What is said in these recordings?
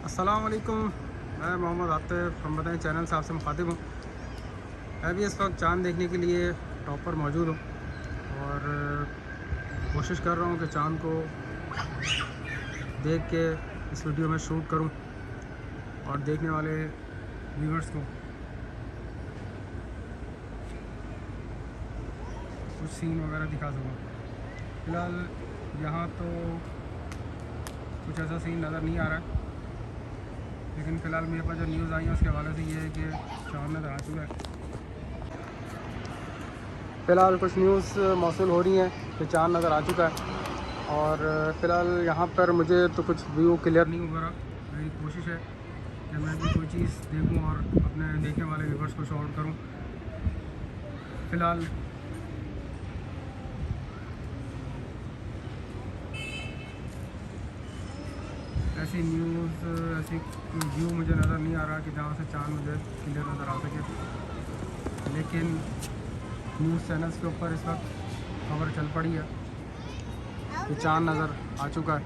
अस्सलाम वालेकुम। मैं मोहम्मद आतिफ़ हम बताएं चैनल से आपसे मुखातिब हूँ। मैं भी इस वक्त चाँद देखने के लिए टॉप पर मौजूद हूँ और कोशिश कर रहा हूँ कि चाँद को देख के इस वीडियो में शूट करूँ और देखने वाले व्यूअर्स को कुछ सीन वगैरह दिखा सकूँ। फ़िलहाल यहाँ तो कुछ ऐसा सीन नज़र नहीं आ रहा है, लेकिन फ़िलहाल मेरे पास जो न्यूज़ आई है उसके हवाले से ये है कि चाँद नज़र आ चुका है। फ़िलहाल कुछ न्यूज़ मौसूल हो रही हैं कि चाँद नज़र आ चुका है और फ़िलहाल यहाँ पर मुझे तो कुछ व्यू क्लियर नहीं हो रहा। मेरी कोशिश है कि मैं भी कोई चीज़ देखूँ और अपने देखने वाले व्यूअर्स को शो आउट करूँ। फ़िलहाल ऐसी न्यूज़ ऐसी कोई व्यू मुझे नज़र नहीं आ रहा कि जहाँ से चाँद मुझे क्लियर नज़र आ सके, लेकिन न्यूज़ चैनल्स के ऊपर इस वक्त खबर चल पड़ी है कि चाँद नज़र आ चुका है।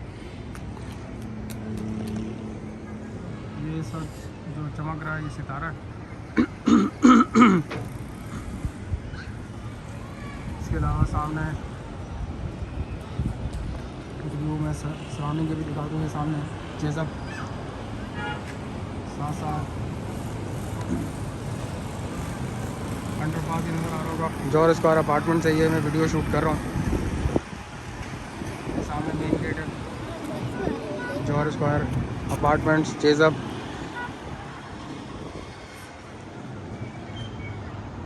ये इस वक्त जो चमक रहा है ये सितारा है। इसके अलावा सामने कुछ व्यू मैं सराउंडिंग के भी दिखा दूँगी। सामने जेज़ब साथ साथ अंडरपास ही नज़र आ रहा होगा। जौहर स्क्वायर अपार्टमेंट से ये मैं वीडियो शूट कर रहा हूँ। सामने मेन गेट है, जौहर स्क्वायर अपार्टमेंट्स जेज़ब।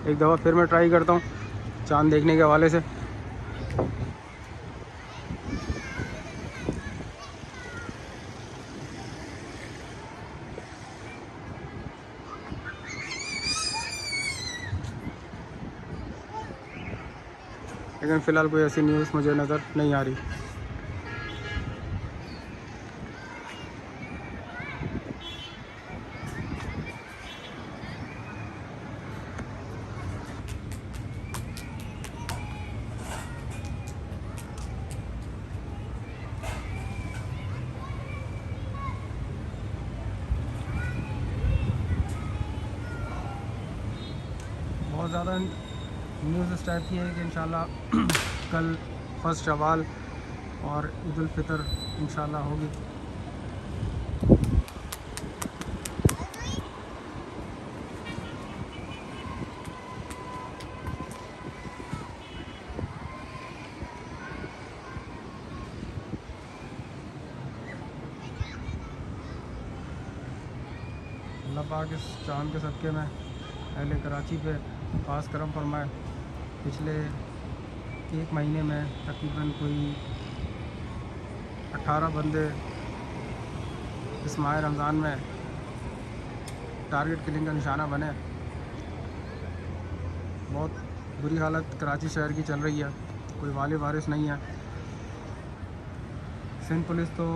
एक दफ़ा फिर मैं ट्राई करता हूँ चाँद देखने के हवाले से। लेकिन फ़िलहाल कोई ऐसी न्यूज़ मुझे नज़र नहीं आ रही। बहुत ज़्यादा न्यूज़ इस टाइप की है कि इंशाल्लाह कल फर्स्ट शवाल और ईद उल फितर इंशाल्लाह होगी। अल्लाह पाक इस चाँद के सदक़े में अहले कराची पे ख़ास करम फरमाए। पिछले एक महीने में तकरीबन कोई 18 बंदे इस माह रमज़ान में टारगेट किलिंग का निशाना बने। बहुत बुरी हालत कराची शहर की चल रही है, कोई वाले वारिस नहीं है। सिंध पुलिस तो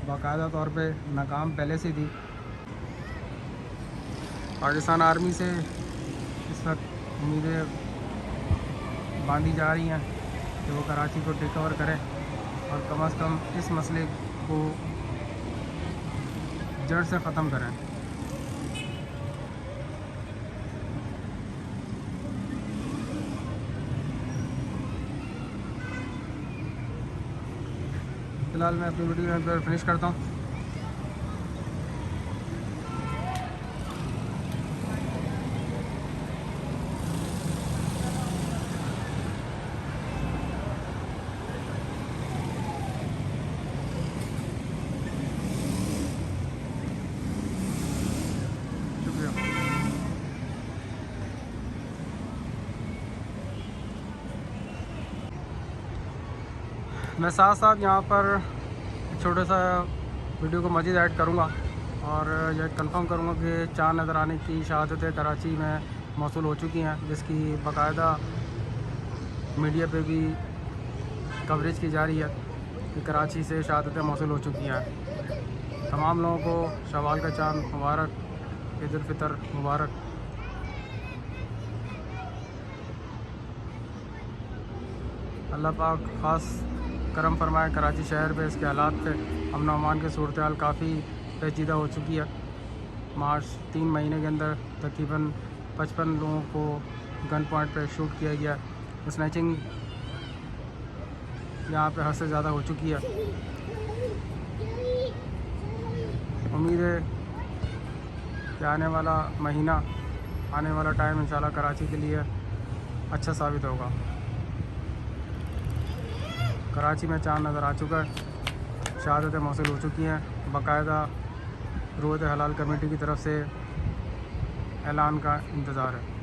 बाकायदा तौर पे नाकाम पहले से थी। पाकिस्तान आर्मी से इस वक्त उम्मीदें बांधी जा रही हैं कि वो कराची को टेक ओवर करें और कम से कम इस मसले को जड़ से ख़त्म करें। फ़िलहाल मैं अपनी वीडियो यहाँ पर फिनिश करता हूँ। शुक्रिया। मैं साथ साथ यहाँ पर छोटे सा वीडियो को मज़ीद ऐड करूँगा और यह कंफर्म करूँगा कि चाँद नज़र आने की शहादतें कराची में मौसूल हो चुकी हैं, जिसकी बाकायदा मीडिया पे भी कवरेज की जा रही है कि कराची से शहादतें मौसूल हो चुकी हैं। तमाम लोगों को शवाल का चाँद मुबारक, ईद उल फितर मुबारक। अल्लाह पाक ख़ास करम फरमाए कराची शहर पे, इसके हालात पे अमन अमान की सूरत हाल काफ़ी पेचीदा हो चुकी है। मार्च 3 महीने के अंदर तकरीबन 55 लोगों को गन पॉइंट पर शूट किया गया। स्नैचिंग यहाँ पे हद से ज़्यादा हो चुकी है। उम्मीद है कि आने वाला महीना, आने वाला टाइम इंशाल्लाह कराची के लिए अच्छा साबित होगा। कराची में चाँद नज़र आ चुका है, शहादतें मौसूल हो चुकी हैं। बाकायदा रोयत हलाल कमेटी की तरफ से ऐलान का इंतज़ार है।